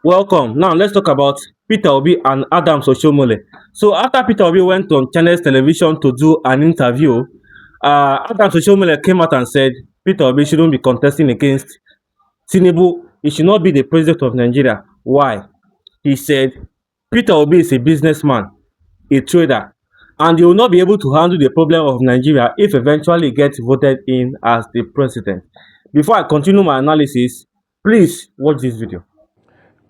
Welcome. Now let's talk about Peter Obi and Adams Oshiomhole. So after Peter Obi went on Channels Television to do an interview, Adams Oshiomhole came out and said Peter Obi shouldn't be contesting against Tinubu. He should not be the president of Nigeria. Why? He said Peter Obi is a businessman, a trader, and he will not be able to handle the problem of Nigeria if eventually he gets voted in as the president. Before I continue my analysis, please watch this video.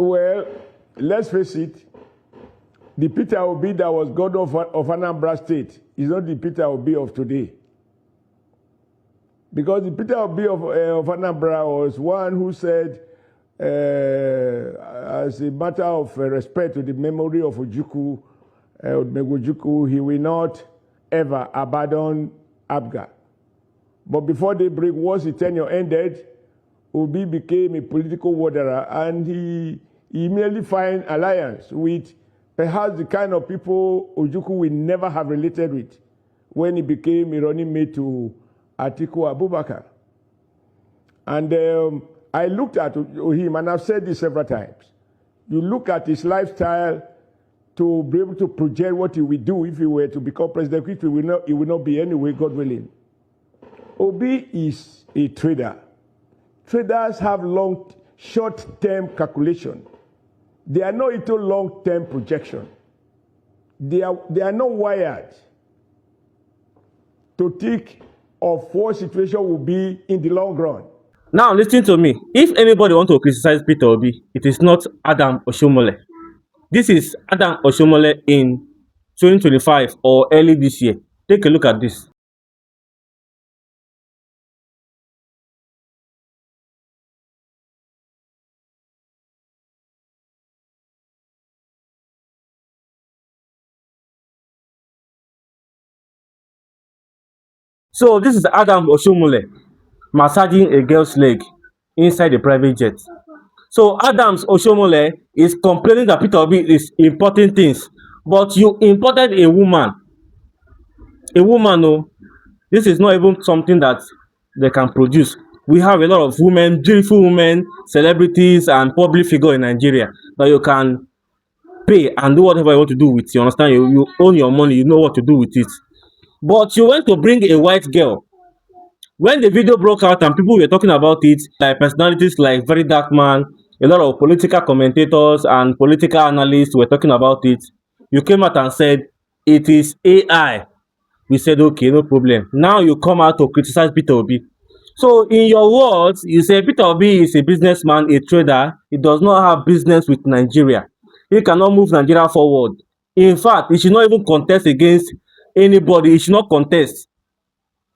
Well, let's face it, the Peter Obi that was governor of Anambra State is not the Peter Obi of today. Because the Peter Obi of Anambra was one who said, as a matter of respect to the memory of Ojukwu, Megojukwu, he will not ever abandon Abga. But before daybreak, once his tenure ended, Obi became a political wanderer, and he immediately find alliance with perhaps the kind of people Ojukwu will never have related with when he became a running mate to Atiku Abubakar. And I looked at him, and I've said this several times. You look at his lifestyle to be able to project what he will do if he were to become president, which he will not be anyway, God willing. Obi is a trader. Traders have short-term calculation. They are not into long-term projection. They are not wired to think of what situation will be in the long run. Now listen to me. If anybody want to criticize Peter Obi, it is not Adams Oshiomhole. This is Adams Oshiomhole in 2025 or early this year. Take a look at this. So this is Adams Oshiomhole massaging a girl's leg inside a private jet. So Adams Oshiomhole is complaining that Peter Obi is importing things, but you imported a woman. A woman, no, this is not even something that they can produce. We have a lot of women, beautiful women, celebrities, and public figure in Nigeria that you can pay and do whatever you want to do with. You understand? You own your money, you know what to do with it. But you went to bring a white girl. When the video broke out and people were talking about it, like personalities like Very Dark Man, a lot of political commentators and political analysts were talking about it, you came out and said, it is AI. We said, okay, no problem. Now you come out to criticize Peter Obi. So in your words, you say Peter Obi is a businessman, a trader. He does not have business with Nigeria. He cannot move Nigeria forward. In fact, he should not even contest against anybody. He should not contest.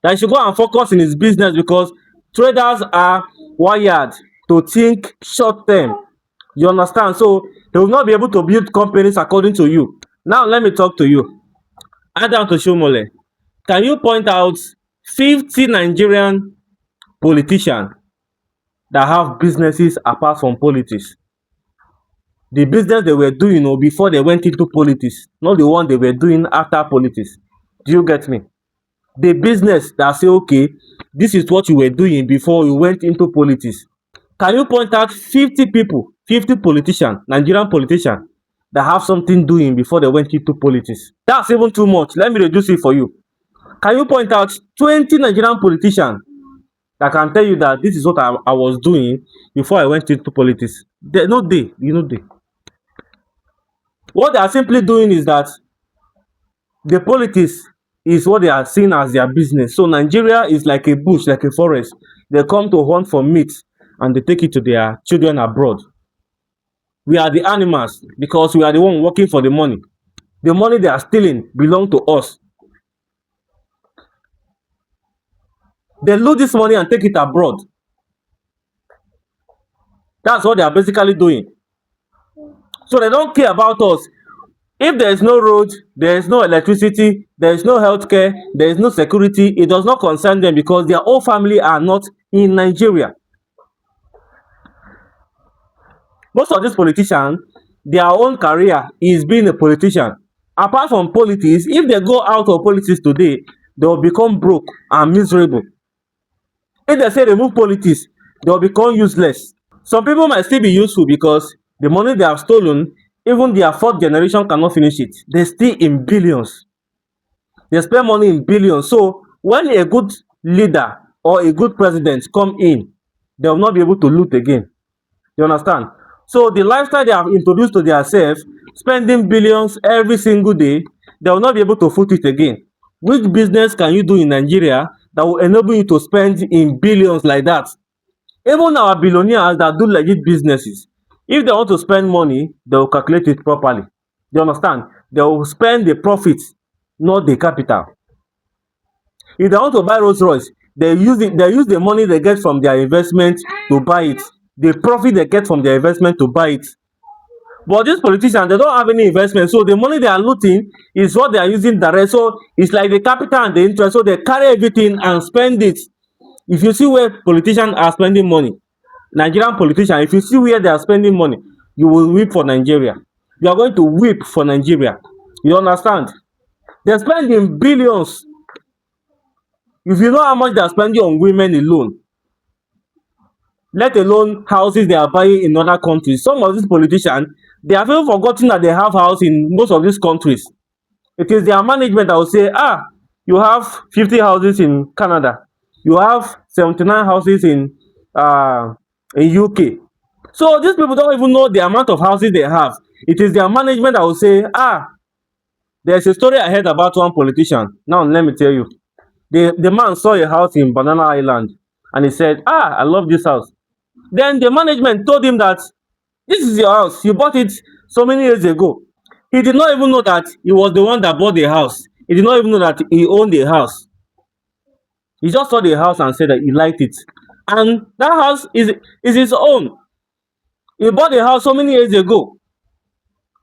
That he should go and focus in his business, because traders are wired to think short term. You understand? So they will not be able to build companies according to you. Now let me talk to you. Adams Oshiomhole, can you point out 50 Nigerian politicians that have businesses apart from politics? The business they were doing before they went into politics, not the one they were doing after politics. Do you get me? The business that say, okay, this is what you were doing before you went into politics. Can you point out 50 people, 50 politicians, Nigerian politicians, that have something doing before they went into politics? That's even too much. Let me reduce it for you. Can you point out 20 Nigerian politicians that can tell you that this is what I was doing before I went into politics? No day, What they are simply doing is that the politics is what they are seeing as their business. So Nigeria is like a bush, like a forest. They come to hunt for meat and they take it to their children abroad. We are the animals because we are the one working for the money. The money they are stealing belongs to us. They loot this money and take it abroad. That's what they are basically doing. So they don't care about us. If there is no road, there is no electricity, there is no healthcare, there is no security, it does not concern them because their whole family are not in Nigeria. Most of these politicians, their own career is being a politician. Apart from politics, if they go out of politics today, they will become broke and miserable. If they say remove politics, they will become useless. Some people might still be useful because The money they have stolen, even their fourth generation cannot finish it. They still in billions. They spend money in billions. So when a good leader or a good president come in, they will not be able to loot again. You understand? So the lifestyle they have introduced to themselves, spending billions every single day, they will not be able to foot it again. Which business can you do in Nigeria that will enable you to spend in billions like that? Even our billionaires that do legit businesses, if they want to spend money, they will calculate it properly. You understand? They will spend the profit, not the capital. If they want to buy Rolls Royce, they use the money they get from their investment to buy it, the profit they get from their investment to buy it. But these politicians, they don't have any investment, so the money they are looting is what they are using direct. So it's like the capital and the interest, so they carry everything and spend it. If you see where politicians are spending money, Nigerian politicians, if you see where they are spending money, you will weep for Nigeria. You are going to weep for Nigeria. You understand? They spend in billions. If you know how much they are spending on women alone, let alone houses they are buying in other countries. Some of these politicians, they have even forgotten that they have house in most of these countries. It is their management that will say, you have 50 houses in Canada, you have 79 houses in UK. So these people don't even know the amount of houses they have. It is their management that will say, there's a story I heard about one politician. Now let me tell you. The man saw a house in Banana Island and he said, I love this house. Then the management told him that this is your house. You bought it so many years ago. He did not even know that he was the one that bought the house. He did not even know that he owned the house. He just saw the house and said that he liked it. And that house is his own. He bought the house so many years ago.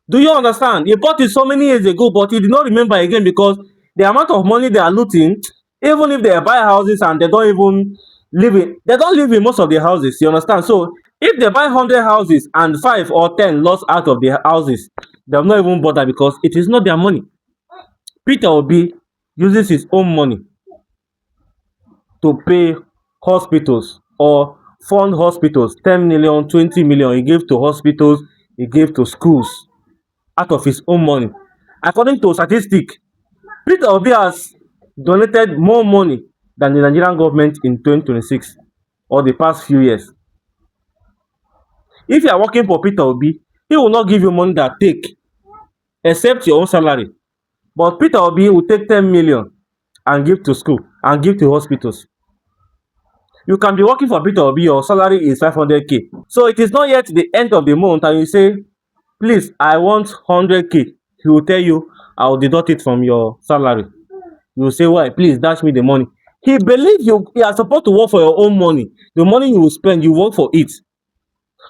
Do you understand? He bought it so many years ago, but he did not remember again because the amount of money they are looting, even if they buy houses and they don't even they don't live in most of the houses. You understand? So if they buy 100 houses and 5 or 10 lost out of the houses, they'll not even bother because it is not their money. Peter Obi uses his own money to pay hospitals or fund hospitals. 10 million, 20 million he gave to hospitals, he gave to schools out of his own money. According to statistics, Peter Obi has donated more money than the Nigerian government in 2026 or the past few years. If you are working for Peter Obi, he will not give you money that take, except your own salary. But Peter Obi will take 10 million and give to school and give to hospitals. You can be working for Peter Obi, your salary is 500k. So it is not yet the end of the month and you say, please, I want 100k. He will tell you, I will deduct it from your salary. You will say, why? Please dash me the money. He believes you are supposed to work for your own money. The money you will spend, you work for it.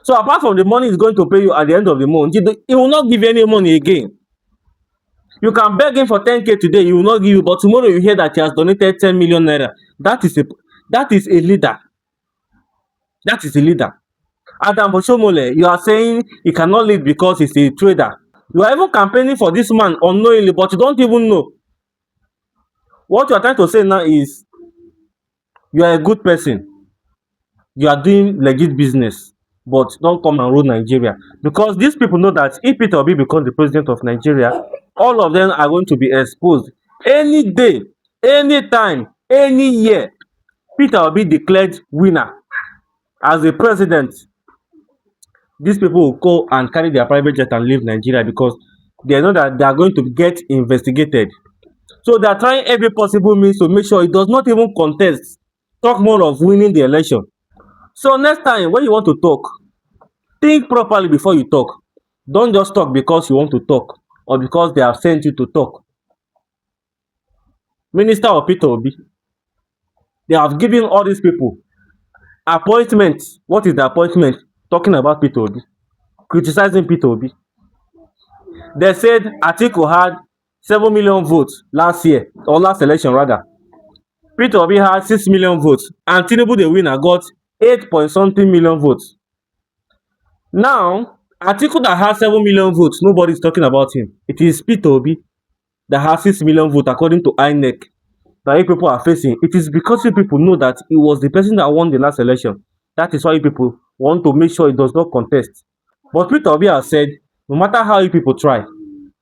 So apart from the money he's going to pay you at the end of the month, he will not give you any money again. You can beg him for 10k today, he will not give you, but tomorrow you hear that he has donated 10 million naira. That is a leader. That is a leader. Adams Oshiomhole, you are saying he cannot lead because he's a trader. You are even campaigning for this man unknowingly, but you don't even know. What you are trying to say now is you are a good person. You are doing legit business, but don't come and rule Nigeria. Because these people know that if Peter Obi becomes the president of Nigeria, all of them are going to be exposed. Any day, any time, any year, Peter Obi declared winner as the president, these people will go and carry their private jet and leave Nigeria because they know that they are going to get investigated. So they are trying every possible means to make sure it does not even contest, talk more of winning the election. So next time when you want to talk, think properly before you talk. Don't just talk because you want to talk or because they have sent you to talk. Minister of Peter Obi, they have given all these people appointment. What is the appointment? Talking about Peter Obi, criticizing Peter Obi. They said Atiku had 7 million votes last year, or last election rather. Peter Obi had 6 million votes, and Tinubu, the winner, got 8 point something million votes. Now, Atiku that has 7 million votes, nobody is talking about him. It is Peter Obi that has 6 million votes, according to INEC, that you people are facing. It is because you people know that it was the person that won the last election. That is why you people want to make sure it does not contest. But Peter Obi has said, no matter how you people try,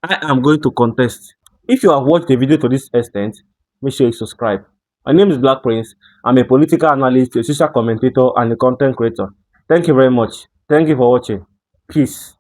I am going to contest. If you have watched the video to this extent, make sure you subscribe. My name is Black Prince. I'm a political analyst, a social commentator, and a content creator. Thank you very much. Thank you for watching. Peace.